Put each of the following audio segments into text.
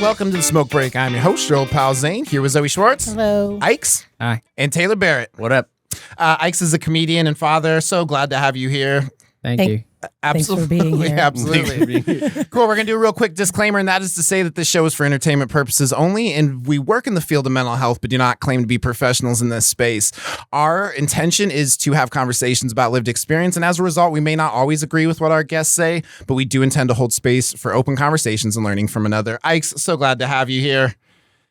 welcome to the Smoke Break. I'm your host, your old pal Zane, here with Zoe Schwartz. Hello. Ikes. Hi. And Taylor Barrett. What up? Ikes is a comedian and father. So glad to have you here. Thank you. Thanks for being here. Absolutely. Cool. We're going to do a real quick disclaimer, and that is to say that this show is for entertainment purposes only, and we work in the field of mental health, but do not claim to be professionals in this space. Our intention is to have conversations about lived experience, and as a result, we may not always agree with what our guests say, but we do intend to hold space for open conversations and learning from another. Ikes, so glad to have you here.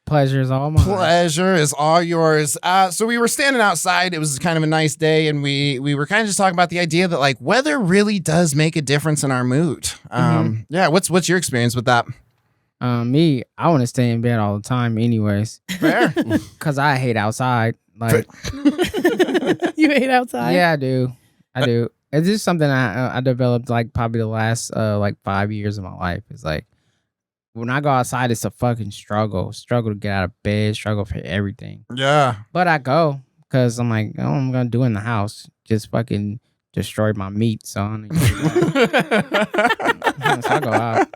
Pleasure is all mine. Pleasure is all yours. So we were standing outside. It was kind of a nice day, and we were kind of just talking about the idea that like weather really does make a difference in our mood. Yeah, what's your experience with that? Me, I want to stay in bed all the time anyways. Fair. Because I hate outside. Like, You hate outside? yeah, I do. It's just something I developed like probably the last like 5 years of my life. It's like, when I go outside, it's a fucking struggle to get out of bed, struggle for everything. Yeah. But I go because I'm like, oh, I'm going to do in the house. Just fucking destroy my meat, son. So I go out.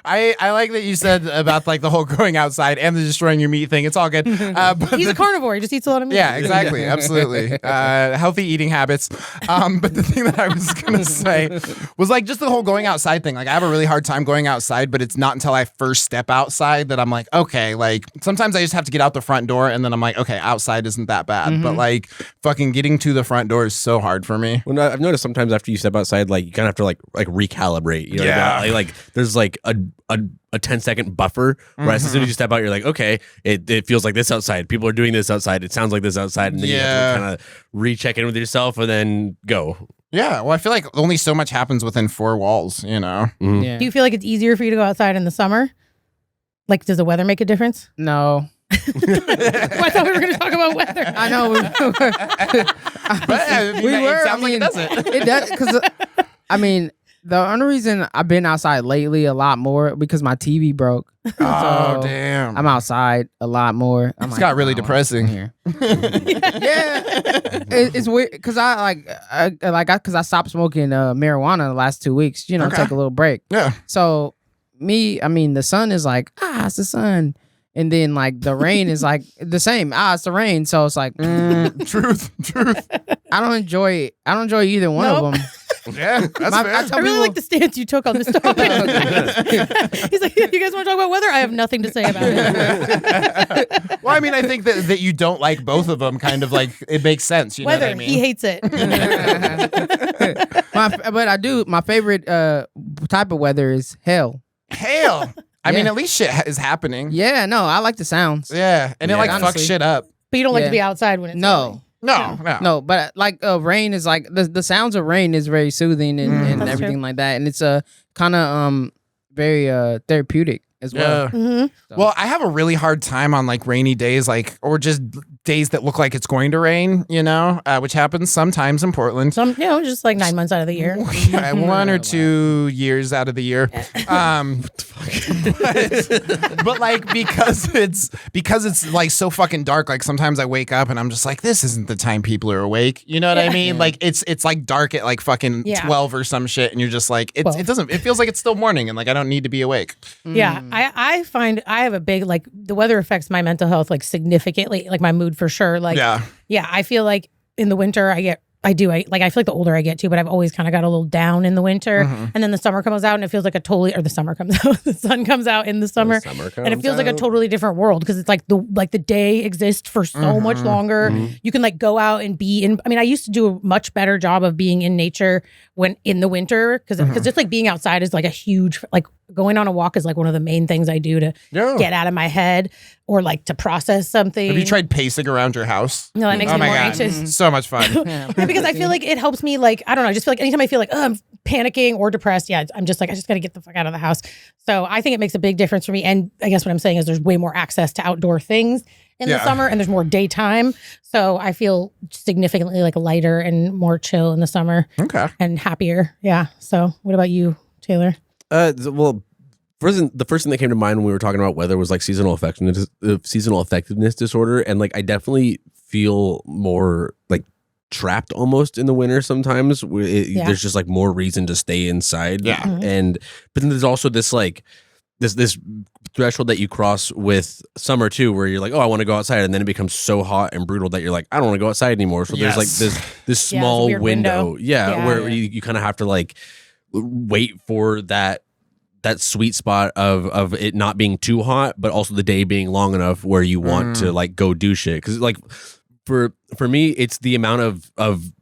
I like that you said about like the whole going outside and the destroying your meat thing. It's all good. But He's a carnivore. He just eats a lot of meat. Yeah, exactly. Absolutely. Healthy eating habits. But the thing that I was going to say was like just the whole going outside thing. Like I have a really hard time going outside, but it's not until I first step outside that I'm like, okay, like sometimes I just have to get out the front door and then I'm like, okay, outside isn't that bad. But like fucking getting to the front door is so hard for me. Well, I've noticed sometimes after you step outside, like you kind of have to like recalibrate. You know, Yeah. like there's like a 10-second buffer. Whereas as soon as you step out, you're like, okay, it feels like this outside. People are doing this outside. It sounds like this outside, and then you have to kind of recheck in with yourself and then go. Yeah, well, I feel like only so much happens within four walls, you know? Yeah. Do you feel like it's easier for you to go outside in the summer? Like, does the weather make a difference? No. Well, I thought we were going to talk about weather. I know. But I mean, it sounds like it doesn't. It does, because, I mean, the only reason I've been outside lately a lot more because my TV broke. Oh, So damn. I'm outside a lot more. It's got really depressing. Here. Yeah, it's weird because I stopped smoking marijuana the last 2 weeks. You know, Okay. take a little break. Yeah. So the sun is like it's the sun, and then like the rain is like the same. It's the rain. So it's like Truth. I don't enjoy either one Nope. of them. Yeah, that's fair. I really like the stance you took on this topic. He's like, you guys want to talk about weather? I have nothing to say about it. Well, I mean, I think that you don't like both of them. Kind of like it makes sense. You know Weather, what I mean? he hates it. But I do. My favorite type of weather is hail. Hail. I Yeah. mean, at least shit is happening. Yeah, no, I like the sounds. Yeah, and it Yeah. like fucks Honestly. shit up. But you don't like Yeah. to be outside when it's No. No. But like rain is like the sounds of rain is very soothing and That's everything true. like that, and it's kind of very therapeutic as well. Yeah. Mm-hmm. So- Well, I have a really hard time on like rainy days, like or just days that look like it's going to rain. You know, which happens sometimes in Portland. Just like 9 months out of the year. Yeah, 1 or 2 years out of the year. But like because it's like so fucking dark, like sometimes I wake up and I'm just like, this isn't the time people are awake. You know what I mean? Yeah. Like it's like dark at like fucking Yeah. 12 or some shit, and you're just like, it 12. feels like it's still morning and like I don't need to be awake. Yeah, I find I have a big, like, the weather affects my mental health, like, significantly, like my mood for sure. Like, yeah, I feel like in the winter I feel like the older I get too, but I've always kind of got a little down in the winter, and then the summer comes out and it feels like the summer comes out, the sun comes out in the summer, and it feels like a totally different world because it's like the day exists for so much longer. You can like go out and be in. I mean, I used to do a much better job of being in nature when in the winter because just like being outside is like a huge, like, going on a walk is like one of the main things I do to get out of my head or like to process something. Have you tried pacing around your house? No, that makes me my more God. anxious. So much fun. Yeah, because I feel like it helps me, like, I don't know, I just feel like anytime I feel like, I'm panicking or depressed, I'm just like, I just got to get the fuck out of the house. So I think it makes a big difference for me. And I guess what I'm saying is there's way more access to outdoor things in the summer and there's more daytime. So I feel significantly like lighter and more chill in the summer. Okay. And happier. Yeah. So what about you, Taylor? Well, the first thing that came to mind when we were talking about weather was like seasonal effectiveness disorder, and like I definitely feel more like trapped almost in the winter sometimes. There's just like more reason to stay inside. Yeah. And but then there's also this like this threshold that you cross with summer too, where you're like, oh, I want to go outside, and then it becomes so hot and brutal that you're like, I don't want to go outside anymore. So there's like this small window, where you kind of have to like wait for that sweet spot of it not being too hot, but also the day being long enough where you want to like go do shit. Because like for me, it's the amount of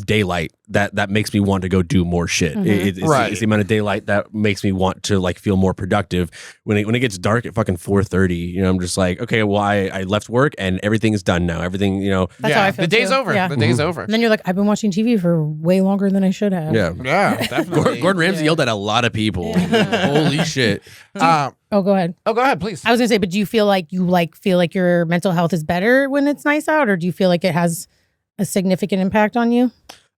daylight that makes me want to go do more shit. It's the amount of daylight that makes me want to like feel more productive. When it gets dark at fucking 4:30, I'm just like, okay, well, I left work and everything's done now. Everything, That's how I feel the day's too. over. Yeah. The day's over. And then you're like, I've been watching TV for way longer than I should have. Yeah, definitely. Gordon Ramsay yelled at a lot of people. Holy shit. Oh, go ahead. Oh, go ahead, please. I was gonna say, but do you feel like your mental health is better when it's nice out, or do you feel like it has a significant impact on you?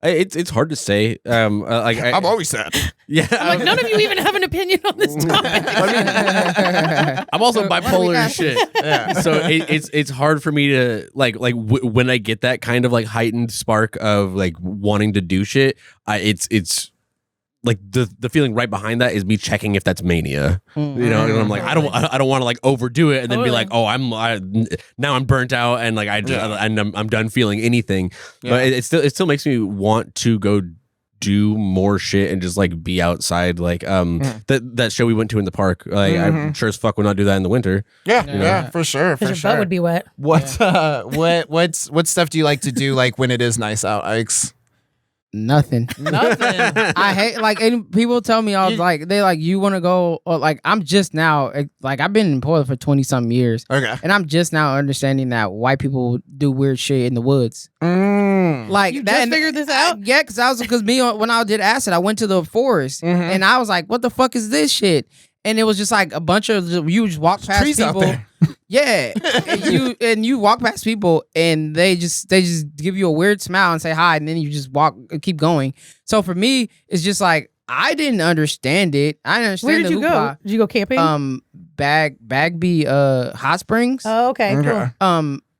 It's hard to say. I'm always sad. Yeah, I'm like, none of you even have an opinion on this topic. I'm also bipolar and shit. Yeah. So it's hard for me to when I get that kind of like heightened spark of like wanting to do shit. It's like the feeling right behind that is me checking if that's mania. And I'm like, I don't want to like overdo it and then be like, oh, now I'm burnt out and like I'm done feeling anything. Yeah. But it still makes me want to go do more shit and just like be outside. Like that show we went to in the park. Like I'm sure as fuck would not do that in the winter. Yeah, for sure. Because your butt would be wet. What stuff do you like to do like when it is nice out, Ikes? Nothing. I hate like, and people tell me I was like, they like, you want to go, or like I'm just now like I've been in Portland for 20 something years. Okay. And I'm just now understanding that white people do weird shit in the woods. Like you that, just figured this out? Yeah, because when I did acid, I went to the forest and I was like, what the fuck is this shit? And it was just like a bunch of you just walk past trees people. Out there. Yeah, and you walk past people and they just give you a weird smile and say hi, and then you just keep going. So for me, it's just like I didn't understand it. I didn't understand. Where did you go? Did you go camping? Bagby, Hot Springs. Oh, okay, cool.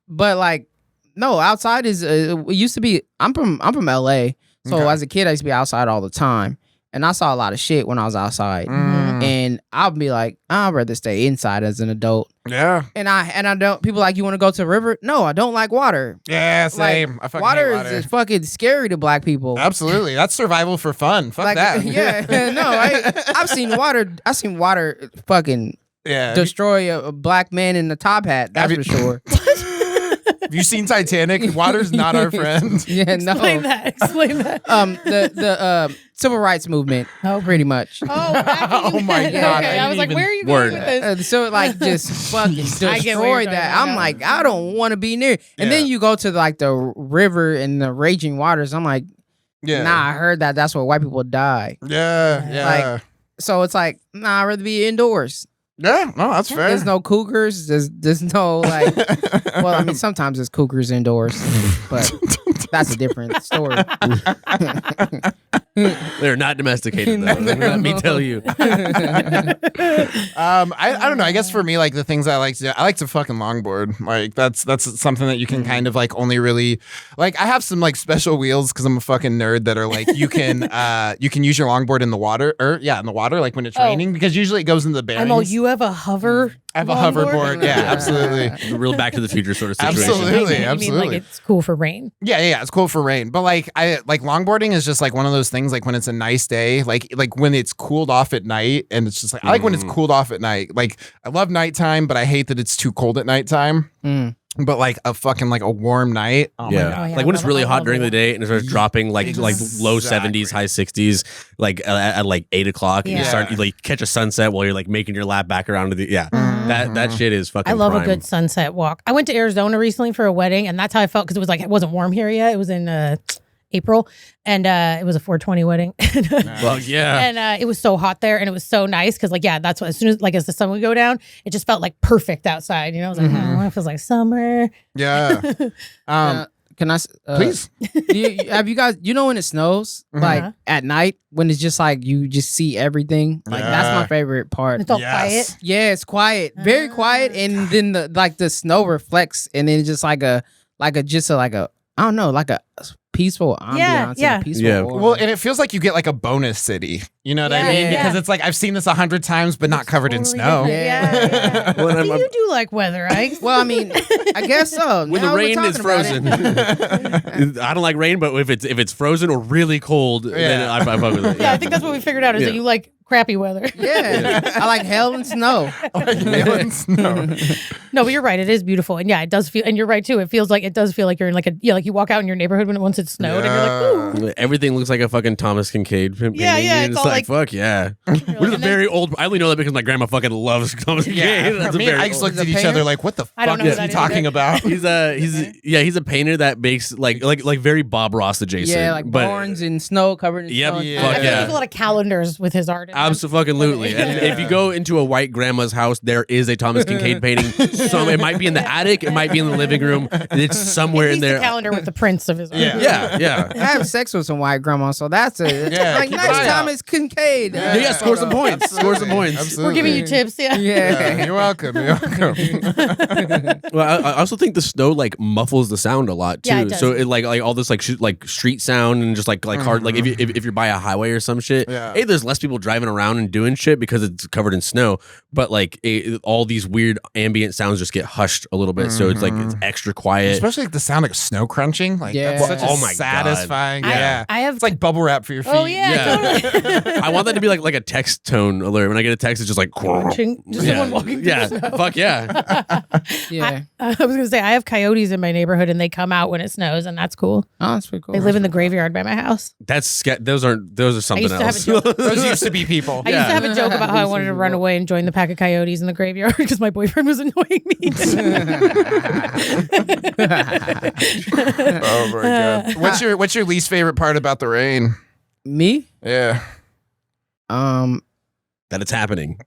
But like no, outside is it used to be. I'm from LA, so as a kid I used to be outside all the time. And I saw a lot of shit when I was outside. And I'll be like, I'd rather stay inside as an adult. Yeah. And I don't, people like, you want to go to a river? No, I don't like water. Yeah, same. Like, I fucking water hate water. is fucking scary to black people. Absolutely. That's survival for fun. Fuck like, that. Yeah. No, I've seen water fucking destroy a black man in a top hat. That's for sure. Have you seen Titanic? Water's not our friend. Yeah, no. Explain that. The civil rights movement, pretty much. Oh my God. Okay. I was like, where are you going with this? So like just fucking destroy that. I'm like, I don't want to be near. And then you go to like the river and the raging waters. I'm like, nah, I heard that's where white people die. Yeah. Like, so it's like, nah, I'd rather be indoors. Yeah, no, that's fair. There's no cougars. There's no like. Well, I mean, sometimes there's cougars indoors, but that's a different story. They're not domesticated, though. Let me tell you. I don't know. I guess for me, like the things I like to do, I like to fucking longboard. Like that's something that you can kind of like only really like. I have some like special wheels because I'm a fucking nerd that are like you can use your longboard in the water in the water like when it's raining because usually it goes into the bearings. You have a hover. I have a hoverboard. Yeah, absolutely. Real Back to the Future sort of situation. Absolutely. You mean like it's cool for rain? Yeah, it's cool for rain. But like I like longboarding is just like one of those things like when it's a nice day, like when it's cooled off at night and it's just like I like when it's cooled off at night. Like I love nighttime, but I hate that it's too cold at nighttime. But like a fucking like a warm night. Oh my God. Like when it's really hot during the day and it starts dropping like low 70s, high 60s, like at like 8 o'clock. And you like catch a sunset while you're like making your lap back around to the that shit is fucking. I love prime. a good sunset walk. I went to Arizona recently for a wedding, and that's how I felt because it wasn't warm here yet. It was in April, and it was a 420 wedding. Well, yeah, and it was so hot there, and it was so nice because that's what as soon as the sun would go down, it just felt like perfect outside. I was like, it feels like summer. Yeah. Can I please? Have you guys? When it snows like at night when it's just like you just see everything. Like that's my favorite part. It's all quiet. Yeah, it's quiet, very quiet, and then the snow reflects, and then just like a I don't know, like a peaceful ambiance. Yeah. And a peaceful Yeah. aura. Well, and it feels like you get like a bonus city. You know what I mean? Yeah. Because it's like I've seen this 100 times, but not covered in Totally snow. different. Yeah. Well, See, you do like weather, Ike. Well, I mean, I guess so. when Now the we're rain is talking about frozen, it. I don't like rain. But if it's frozen or really cold, then Yeah. I fuck with it. Yeah, I think that's what we figured out is Yeah. that you like crappy weather. Yeah. I like hell and snow. Hail and snow. No, but you're right. It is beautiful, and yeah, it does feel. And you're right too. It feels like it does feel like you're in like like you walk out in your neighborhood once it snowed, and you're like, ooh. Everything looks like a fucking Thomas Kincaid painting. Yeah, yeah, It's it's all like, fuck yeah. We're the And then- very old. I only know that because my grandma fucking loves Thomas Kincaid. Yeah. That's a Me and very Ikes old- looked at He's a each other painter? like, what the I don't fuck know is who he that is talking either. about? he's a painter that makes like very Bob Ross adjacent. Yeah, like but barns and snow covered in Yep. snow. Yeah. I Fuck feel like yeah. there's a lot of calendars with his art. in them. Absolutely. And Yeah. if you go into a white grandma's house, there is a Thomas Kincaid painting. It might be in the attic, it might be in the living room. It's somewhere At in least there. the calendar with the prints of his art. Yeah. Yeah. I have sex with some white grandma, so that's a Yeah, like keep nice an eye out. Thomas Kincaid. Yeah, score some points. Absolutely. Score some points. Absolutely. We're giving you tips. Yeah. Yeah, you're welcome. You're welcome. Well, I also think the snow like muffles the sound a lot too. Yeah, it does. So it like all this like like street sound and just like hard like if you're by a highway or some shit. Yeah. Hey, there's less people driving around and doing shit because it's covered in snow. But like all these weird ambient sounds just get hushed a little bit, so it's like it's extra quiet. Especially like the sound of snow crunching. Like Yeah. that's such a Oh my God. satisfying. Yeah. I have. It's like bubble wrap for your feet. Oh yeah. Totally. I want that to be like a text tone alert. When I get a text, it's just like Crunching. Just someone walking through yeah, the snow. fuck yeah. Yeah. I was gonna say I have coyotes in my neighborhood and they come out when it snows and that's cool. Oh, that's pretty cool. They live in the graveyard by my house. Those are something used to have else. a joke. Those used to be people. I used to have a joke about how I wanted to run away and join the pack of coyotes in the graveyard because my boyfriend was annoying me. Oh my god. What's your least favorite part about the rain? Me? Yeah. That it's happening.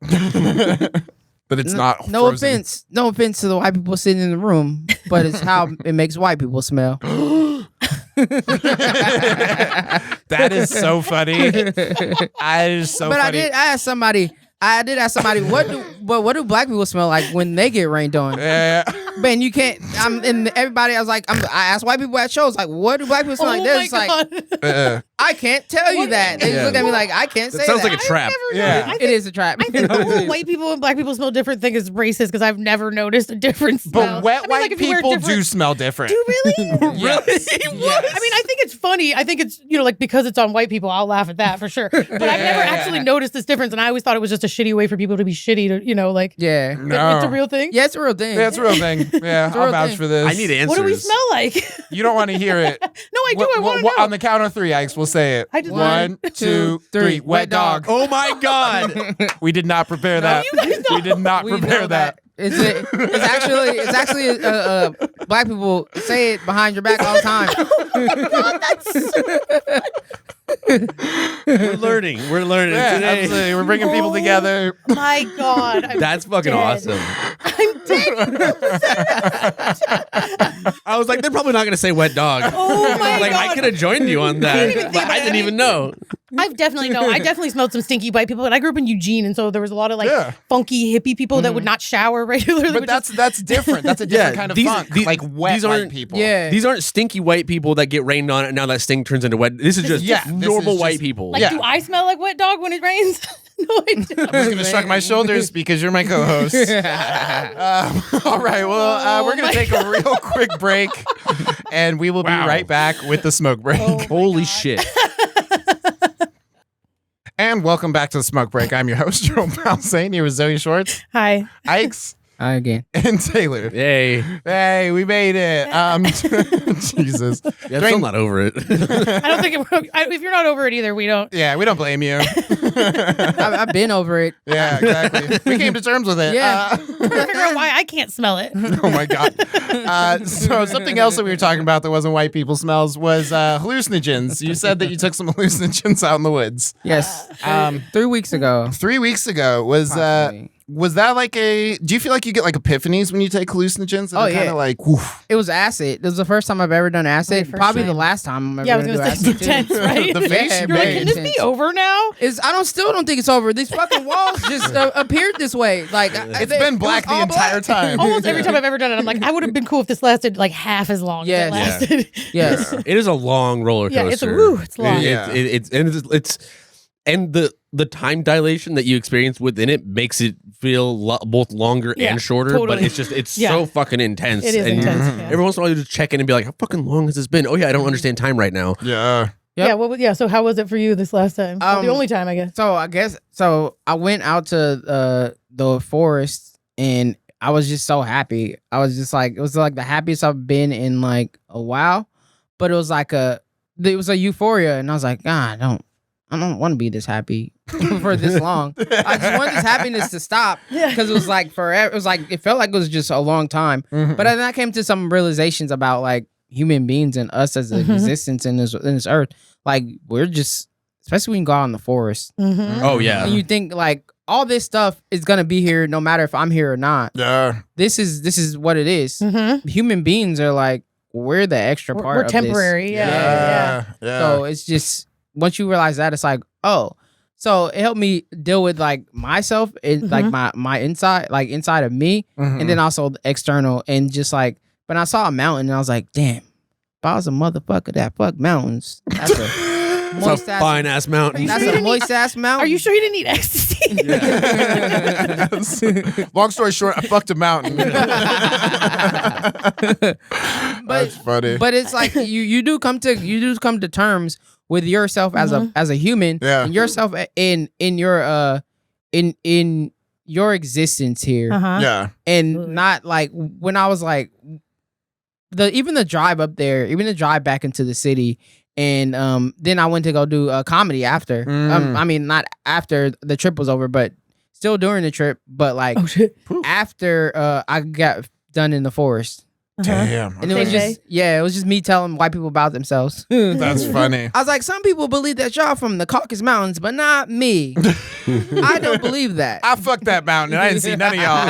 But it's not No frozen. offense. No offense to the white people sitting in the room, but it's how it makes white people smell. That is so funny. That is so But funny. I did ask somebody what do black people smell like when they get rained on? Yeah. Man, you can't. Everybody. I was like, I asked white people at shows like, what do black people smell like? They're just like, I can't tell you that. They just look at me like, I can't say That sounds that. like a trap. Yeah. It is a trap. I think the whole white people and black people smell different thing is racist because I've never noticed a difference. But wet white people do smell different. Do really? Yes. I mean, I think it's funny. I think it's, like because it's on white people, I'll laugh at that for sure. But I've never actually noticed this difference. And I always thought it was just a shitty way for people to be shitty to, like. Yeah. No. It's a real thing? Yeah, it's a real thing. Yeah, it's a real thing. Yeah, a I'll real vouch thing. for this. I need answers. What do we smell like? You don't want to hear it. No, I do. I want to know. On the count of three, Ikes, we'll say it. I just 1, 2, 3. Wet dog. Oh my god. We did not prepare that. you guys We did not We prepare know that. It's actually black people say it behind your back all the time. We're learning Yeah, today. absolutely. We're bringing people together. My God. That's fucking dead. awesome. I'm dead. I was like, they're probably not gonna say wet dog. Oh my Like God. I could have joined you on that. didn't even think But about I it. didn't even know. I definitely smelled some stinky white people, and I grew up in Eugene, and so there was a lot of Yeah. funky hippie people that would not shower regularly. But that's different. That's a different kind of funk. Like wet these white aren't- people. Yeah. These aren't stinky white people that get rained on and now that stink turns into wet. This is just yeah, this normal is white just- people. like, yeah. do I smell like wet dog when it rains? No, I don't. I'm just gonna shrug my shoulders because you're my co-host. All right, well, we're gonna take a real quick break, and we will be right back with the smoke break. Oh my Holy God. shit. And welcome back to the smoke break. I'm your host, Jerome Palsane, here with Zoe Schwartz, Hi. Ikes, Again. and Taylor. Hey. Hey, we made it. Jesus. Yeah, I'm still not over it. I don't think if you're not over it either, we don't. Yeah, we don't blame you. I've been over it. Yeah, exactly. We came to terms with it. Yeah. I'm trying to figure out why I can't smell it. Oh my god. So something else that we were talking about that wasn't white people smells was hallucinogens. You said that you took some hallucinogens out in the woods. Yes. 3 weeks ago. 3 weeks ago was Possibly. Was that like do you feel like you get like epiphanies when you take hallucinogens? Oh, yeah. Kind of like, woof. It was acid. This was the first time I've ever done acid. Probably the last time I'm ever going to do say acid. it's intense, right? The face You're like, can this be over now? I still don't think it's over. These fucking walls just appeared this way. Like It's been black the entire time. Almost every time I've ever done it, I'm like, I would have been cool if this lasted like half as long. Yes. As it lasted. Yes. It is a long roller coaster. Yeah, it's long. It's and the time dilation that you experience within it makes it feel both longer and shorter. Totally. But it's so fucking intense. It is and intense. Yeah. Every once in a while, you just check in and be like, "How fucking long has this been?" Oh yeah, I don't understand time right now. Yeah. Yep. Yeah. So how was it for you this last time? The only time, I guess. So I went out to the forest and I was just so happy. I was just like, it was like the happiest I've been in like a while. But it was like it was a euphoria, and I was like, I don't want to be this happy for this long. I just want this happiness to stop because it was like forever. It was like, it felt like it was just a long time. Mm-hmm. But then I came to some realizations about like human beings and us as an existence in this earth. Like we're just, especially when you go out in the forest. Mm-hmm. Oh yeah, And you think like all this stuff is gonna be here no matter if I'm here or not. Yeah. This is what it is. Mm-hmm. Human beings are like, we're the extra part We're of temporary. this. Yeah. So it's just, once you realize that, it's like, oh, so it helped me deal with like myself, like my inside, like inside of me, and then also the external, and just like, when I saw a mountain, and I was like, damn, if I was a motherfucker that fuck mountains, that's a it's a fine ass mountain. That's a moist ass mountain. Are you sure you didn't need ecstasy? Long story short, I fucked a mountain. That's funny. But it's like you do come to terms with yourself as a human, and yourself in your existence here, Yeah. and not like when I was like even the drive up there, even the drive back into the city. And then I went to go do a comedy after. I mean, not after the trip was over, but still during the trip. But like after I got done in the forest. Damn. And it was just me telling white people about themselves. That's funny. I was like, some people believe that y'all from the Caucasus Mountains, but not me. I don't believe that. I fucked that mountain and I didn't see none of y'all.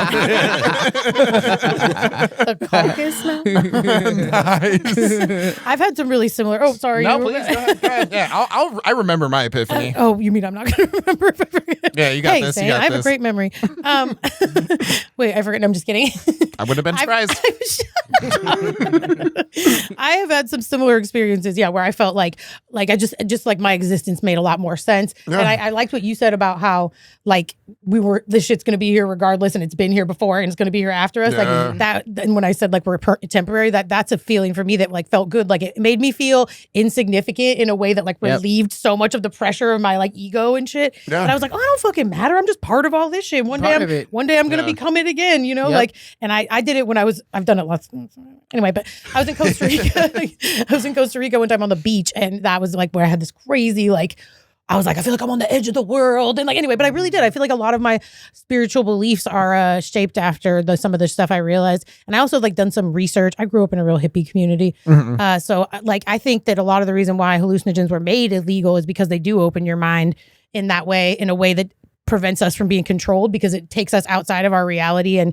The Caucasus Mountain? Nice. I've had some really similar. Oh, sorry. No, please go ahead. Go ahead. Yeah, I remember my epiphany. Oh, you mean I'm not going to remember if I forget? Yeah, you got Thanks, this. You Zane. got I have this. a great memory. Wait, I forgot. No, I'm just kidding. I would have been surprised. I have had some similar experiences, where I felt like I just like my existence made a lot more sense. Yeah. And I liked what you said about how like this shit's gonna be here regardless, and it's been here before and it's gonna be here after us. Yeah. Like that. And when I said like we're temporary, that's a feeling for me that like felt good. Like it made me feel insignificant in a way that like relieved so much of the pressure of my like ego and shit. Yeah. And I was like, oh, I don't fucking matter. I'm just part of all this shit. One day I'm gonna become it again. You know, like, and I did it when I've done it lots. Anyway, but I was in Costa Rica. One time on the beach, and that was like where I had this crazy like. I was like, I feel like I'm on the edge of the world. And like, anyway, but I really did. I feel like a lot of my spiritual beliefs are shaped after some of the stuff I realized. And I also like done some research. I grew up in a real hippie community. So like, I think that a lot of the reason why hallucinogens were made illegal is because they do open your mind in that way, in a way that prevents us from being controlled, because it takes us outside of our reality and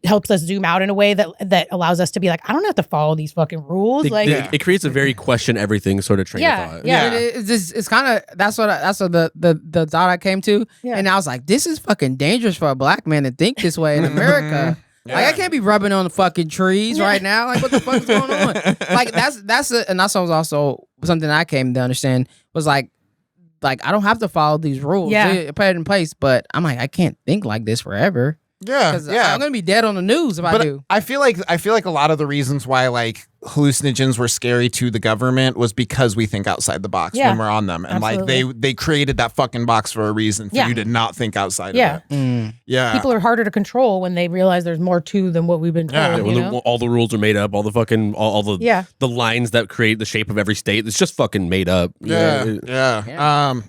helps us zoom out in a way that allows us to be like, I don't have to follow these fucking rules. It creates a very question everything sort of train of thought. It's kind of that's what the thought I came to, and I was like, this is fucking dangerous for a black man to think this way in America. Like I can't be rubbing on the fucking trees right now. Like what the fuck is going on? Like and that's also something I came to understand was like I don't have to follow these rules. Put it in place, but I'm like, I can't think like this forever. I'm gonna be dead on the news if I do. I feel like a lot of the reasons why like hallucinogens were scary to the government was because we think outside the box when we're on them, and absolutely. like they created that fucking box for a reason for you to not think outside of it. People are harder to control when they realize there's more to than what we've been told. All the rules are made up. All the fucking all the lines that create the shape of every state. It's just fucking made up. I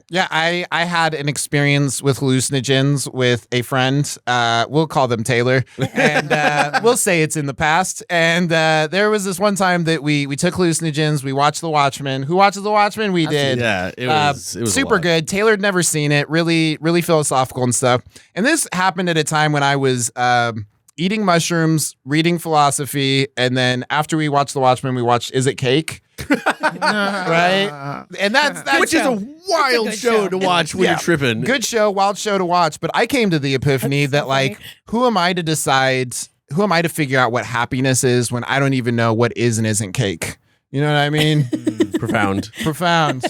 had an experience with hallucinogens with a friend. We'll call them Taylor, and we'll say it's in the past. And there was this one time time that we took hallucinogens. We watched The Watchmen. Who watches The Watchmen? We did. Yeah, it was super good. Taylor had never seen it. Really, really philosophical and stuff. And this happened at a time when I was eating mushrooms, reading philosophy, and then after we watched The Watchmen, we watched Is It Cake? Right? And that's which is a wild show to watch when you're tripping. Good show, wild show to watch. But I came to the epiphany that like, who am I to decide? Who am I to figure out what happiness is when I don't even know what is and isn't cake? You know what I mean? Profound.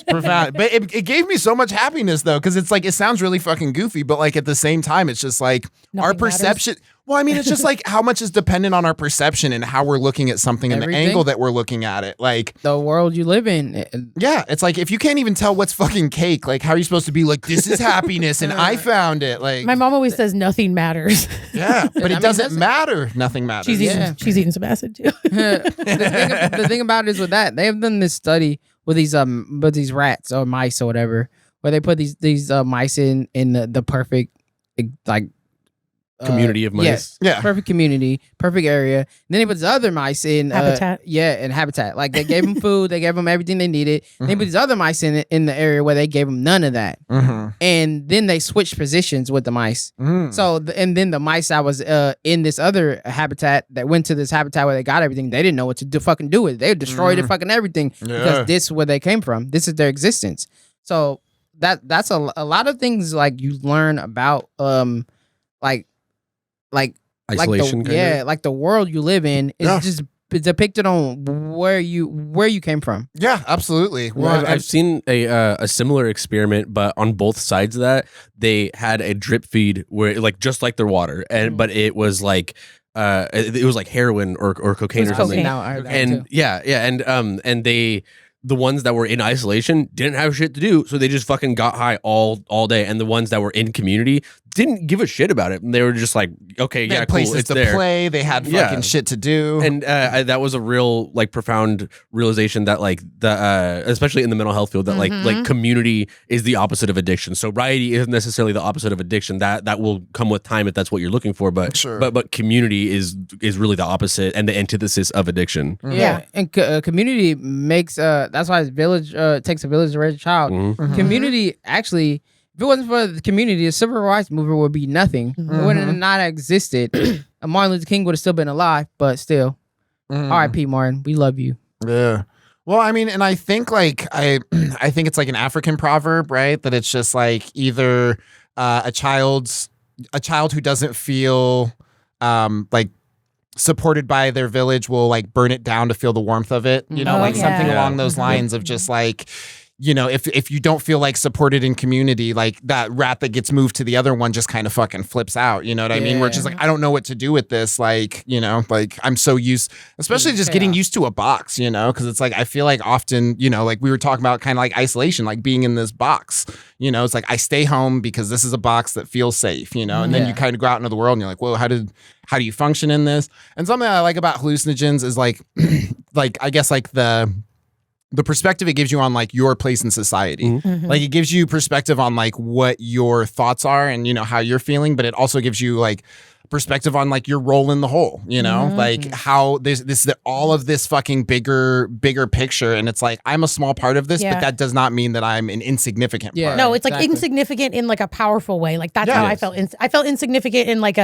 But it gave me so much happiness though, because it's like it sounds really fucking goofy, but like at the same time, it's just like our perception. Well, I mean, it's just like how much is dependent on our perception and how we're looking at something and the angle that we're looking at it. Like the world you live in. Yeah, it's like if you can't even tell what's fucking cake, like how are you supposed to be like, this is happiness and I found it? Like my mom always says nothing matters. Yeah, but it doesn't matter. Nothing matters. She's eating some acid too. The thing about it is with that, they have done this study with these rats or mice or whatever, where they put these mice in the perfect like community of mice. Yeah. Perfect community, perfect area. And then they put these other mice in habitat. In habitat. Like they gave them food, they gave them everything they needed. Mm-hmm. They put these other mice in the area where they gave them none of that. Mm-hmm. And then they switched positions with the mice. Mm-hmm. So and then the mice that was in this other habitat that went to this habitat where they got everything, they didn't know what to fucking do with it. They destroyed it fucking everything because this is where they came from. This is their existence. So that's a lot of things like you learn about like isolation, like the world you live in is just depicted on where you came from. Yeah, absolutely. Well, I've seen a similar experiment, but on both sides of that, they had a drip feed where like just like their water, and but it was like it was like heroin or cocaine or something. And and they. The ones that were in isolation didn't have shit to do, so they just fucking got high all day. And the ones that were in community didn't give a shit about it. And they were just like, okay, they had places it's to there. play. They had fucking shit to do. And that was a real like profound realization that like the especially in the mental health field that like community is the opposite of addiction. Sobriety isn't necessarily the opposite of addiction. That will come with time if that's what you're looking for. But but community is really the opposite and the antithesis of addiction. Mm-hmm. Yeah, and community makes that's why village takes a village to raise a child. Mm-hmm. Community actually, if it wasn't for the community, the civil rights movement would be nothing. Mm-hmm. It would have not existed. Martin Luther King would have still been alive, but still. R.I.P. Martin, we love you. Yeah. Well, I mean, and I think like I think it's like an African proverb, right? That it's just like either a child who doesn't feel like supported by their village will like burn it down to feel the warmth of it, you know, something along those lines of just like, you know, if you don't feel like supported in community, like that rat that gets moved to the other one just kind of fucking flips out, you know what I mean? Where it's just like, I don't know what to do with this. Like, you know, like I'm so used, especially just getting used to a box, you know, because it's like, I feel like often, you know, like we were talking about kind of like isolation, like being in this box, you know, it's like I stay home because this is a box that feels safe, you know, and then you kind of go out into the world and you're like, whoa, how do you function in this? And something I like about hallucinogens is like, like, I guess like the perspective it gives you on like your place in society. Mm-hmm. Like it gives you perspective on like what your thoughts are and, you know, how you're feeling, but it also gives you like perspective on like your role in the whole, you know, like how this all of this fucking bigger picture. And it's like, I'm a small part of this, but that does not mean that I'm an insignificant part. No, it's like insignificant in like a powerful way. Like that's how I felt. I felt insignificant in like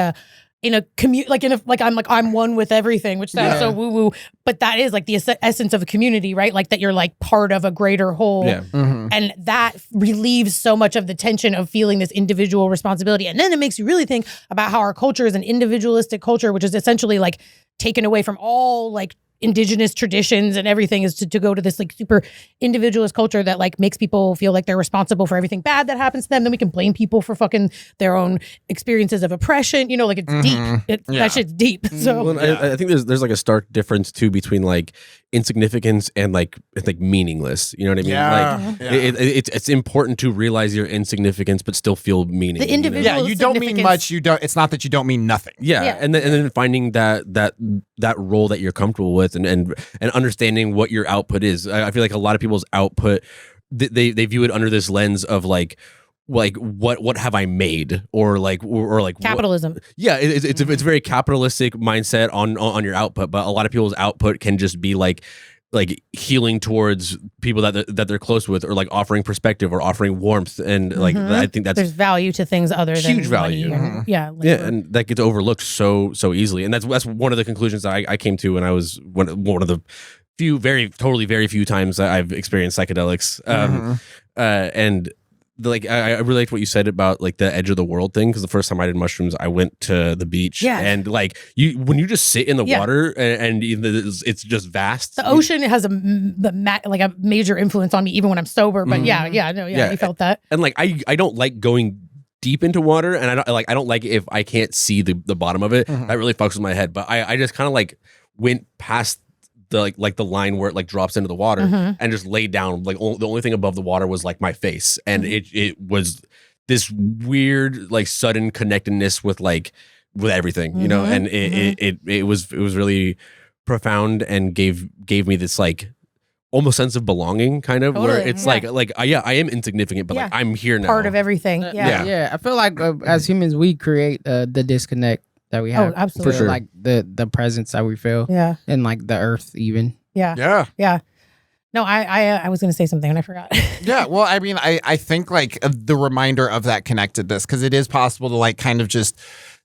I'm one with everything, which sounds so woo woo, but that is like the essence of a community, right? Like that you're like part of a greater whole, and that relieves so much of the tension of feeling this individual responsibility. And then it makes you really think about how our culture is an individualistic culture, which is essentially like taken away from all like indigenous traditions and everything, is to go to this like super individualist culture that like makes people feel like they're responsible for everything bad that happens to them. Then we can blame people for fucking their own experiences of oppression, you know, like it's deep. That shit's deep. So well, I think there's like a stark difference too between like insignificance and like meaningless, you know what I mean? It's important to realize your insignificance but still feel meaning. The individual you don't mean much, it's not that you don't mean nothing. And then finding that role that you're comfortable with and understanding what your output is. I feel like a lot of people's output, they view it under this lens of like, what have I made, or like capitalism. It's a very capitalistic mindset on your output, but a lot of people's output can just be like healing towards people that they're close with, or like offering perspective or offering warmth, and like I think that's there's value to things other than huge value. And, and that gets overlooked so easily, and that's one of the conclusions that I came to when I was one of the very few times that I've experienced psychedelics. And I really liked what you said about like the edge of the world thing, because the first time I did mushrooms, I went to the beach, and like when you just sit in the water and it's just vast. The ocean has a major influence on me even when I'm sober. But you felt that. And like I don't like going deep into water, and I don't like if I can't see the bottom of it. That really fucks with my head. But I just kind of like went past the like the line where it like drops into the water and just laid down. Like the only thing above the water was like my face, and it was this weird like sudden connectedness with everything, you know. And it was really profound, and gave me this like almost sense of belonging, kind of, where it's like I am insignificant, but like I'm here now, part of everything. I feel like as humans we create the disconnect that we have, absolutely, for sure. Like the presence that we feel, and like the earth, even. No, I was gonna say something and I forgot. Well, I mean, I think like the reminder of that connectedness, because it is possible to like kind of just.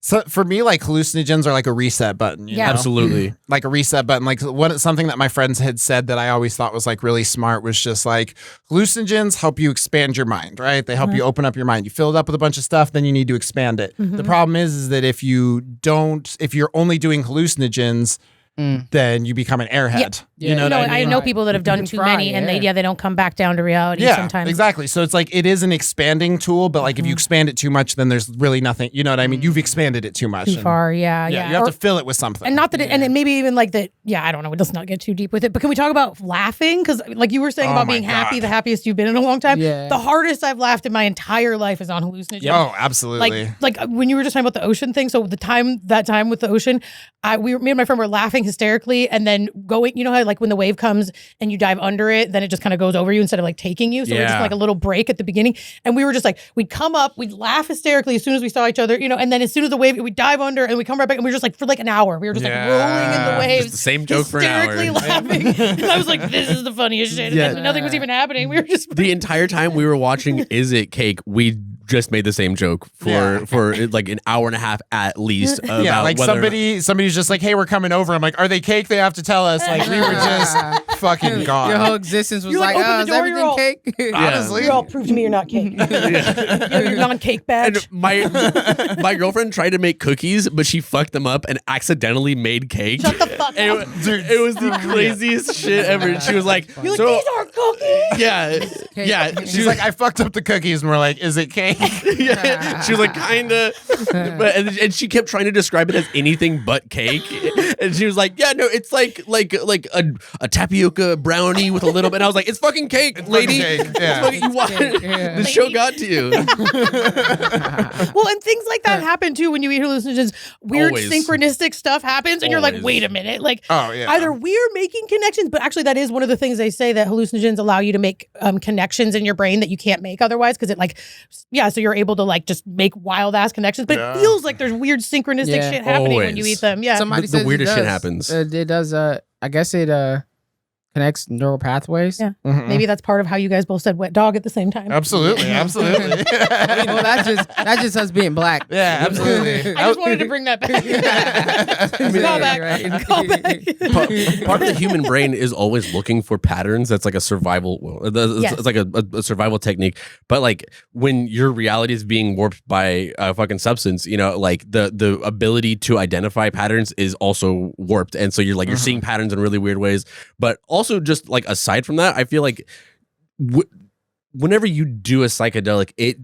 So for me, like hallucinogens are like a reset button. You know? Absolutely. Like a reset button. Like something that my friends had said that I always thought was like really smart was just like hallucinogens help you expand your mind, right? They help you open up your mind. You fill it up with a bunch of stuff, then you need to expand it. The problem is that if you're only doing hallucinogens, then you become an airhead. You know what I mean? I know people that have done too many, and they don't come back down to reality sometimes. Exactly. So it's like it is an expanding tool, but like if you expand it too much, then there's really nothing. You know what I mean? You've expanded it too much. Too far, You have to fill it with something. And not that and it maybe even like that, I don't know, let's not get too deep with it. But can we talk about laughing? Because like you were saying about being happy, the happiest you've been in a long time. The hardest I've laughed in my entire life is on hallucinogens. Oh, absolutely. Like when you were just talking about the ocean thing. So that time with the ocean, me and my friend were laughing hysterically, and then going, you know how like when the wave comes and you dive under it, then it just kind of goes over you instead of like taking you. So we're just like a little break at the beginning. And we were just like, we'd come up, we'd laugh hysterically as soon as we saw each other, you know, and then as soon as the wave, we'd dive under and we come right back, and we were just like, for like an hour, we were just like rolling in the waves. Just the same joke for an hour. Hysterically laughing. And I was like, this is the funniest shit. And nothing was even happening. We were just the entire time we were watching Is It Cake, we just made the same joke for like an hour and a half at least. About like somebody's just like, hey, we're coming over. I'm like, are they cake? They have to tell us. Like we were just fucking gone. Your whole existence was like, oh, is everything cake? Honestly, you're all prove to me you're not cake. You're non-cake badge. And my girlfriend tried to make cookies, but she fucked them up and accidentally made cake. Shut the fuck up. It was the craziest shit ever. She was like, you're like, these are cookies. Yeah. She's like, I fucked up the cookies, and we're like, is it cake? She was like, kinda, but and she kept trying to describe it as anything but cake, and she was like, yeah, no, it's like a tapioca brownie with a little bit. And I was like, it's fucking cake, it's lady. Fucking cake. The show got to you. Well, and things like that happen too when you eat hallucinogens. Weird synchronistic stuff happens, and you're like, wait a minute, like either we're making connections, but actually that is one of the things they say, that hallucinogens allow you to make connections in your brain that you can't make otherwise, because it like so you're able to like just make wild ass connections, but it feels like there's weird synchronistic shit happening when you eat them. Somebody the says weirdest shit happens. It does. I guess it connects neural pathways. Maybe that's part of how you guys both said wet dog at the same time. Absolutely. Well, that's just us being black. Yeah, absolutely. I just wanted to bring that back. Call back. Part of the human brain is always looking for patterns. That's like a survival. It's like a survival technique. But like when your reality is being warped by a fucking substance, you know, like the ability to identify patterns is also warped, and so you're seeing patterns in really weird ways. But also, just like aside from that, I feel like whenever you do a psychedelic, it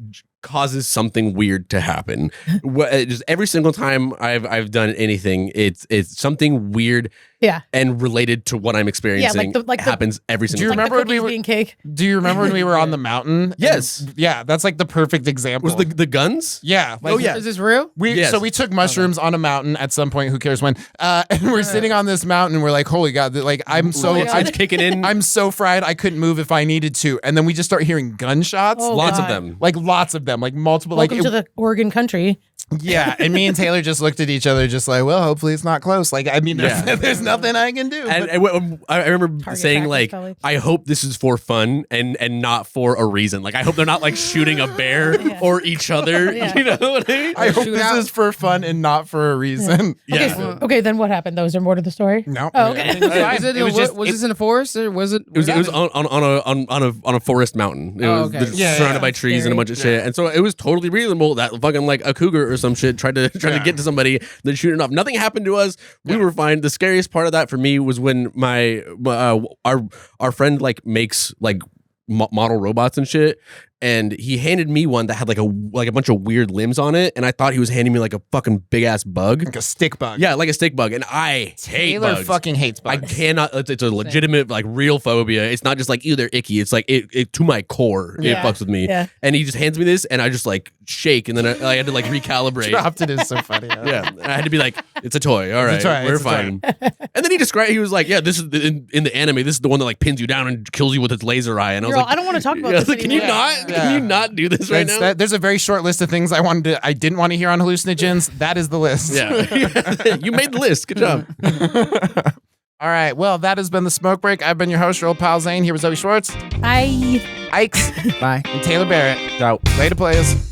causes something weird to happen. Just every single time I've done anything, it's something weird. Yeah. And related to what I'm experiencing, happens every single time. Do you remember when we were being cake? Do you remember when we were on the mountain? Yes. Yeah, that's like the perfect example. Was the guns? Yeah. Like, Is this real? So we took mushrooms on a mountain at some point. Who cares when? And we're sitting on this mountain. And we're like, holy God! Like I'm kicking in. I'm so fried. I couldn't move if I needed to. And then we just start hearing gunshots. Lots of them. Like lots of them. Like multiple. Welcome to the Oregon country. Yeah, and me and Taylor just looked at each other, just like, well, hopefully it's not close. Like, I mean, there's nothing I can do. And I remember saying, like, I hope this is for fun and not for a reason. Like, I hope they're not like shooting a bear or each other. You know what I mean? I hope this is for fun and not for a reason. Yeah. Okay, then what happened? Those are more to the story. No. Oh, okay. Was this in the forest or was it? It was on a forest mountain. It was surrounded by trees and a bunch of shit. And so it was totally reasonable that fucking like a cougar or some shit tried to get to somebody, then shoot it off. Nothing happened to us. We were fine. The scariest part of that for me was when our friend like makes like model robots and shit. And he handed me one that had like a bunch of weird limbs on it, and I thought he was handing me like a fucking big ass bug, like a stick bug. Yeah, like a stick bug, and I hate bugs. Fucking hates bugs. I cannot. It's a legitimate like real phobia. It's not just like they're icky. It's like it to my core. It fucks with me. Yeah. And he just hands me this, and I just like shake, and then I had to like recalibrate. Dropped it is so funny. Yeah, I had to be like, it's a toy. All right, we're fine. And then he was like, yeah, this is in the anime. This is the one that like pins you down and kills you with its laser eye. And I was like, I don't want to talk about this. Can you not? Can you not do this right now? There's a very short list of things I didn't want to hear on hallucinogens. That is the list. Yeah. You made the list. Good job. All right. Well, that has been the Smoke Break. I've been your host, your old pal Zane. Here with Zoe Schwartz. Bye. Ikes. Bye. And Taylor Barrett. Out. Later, players.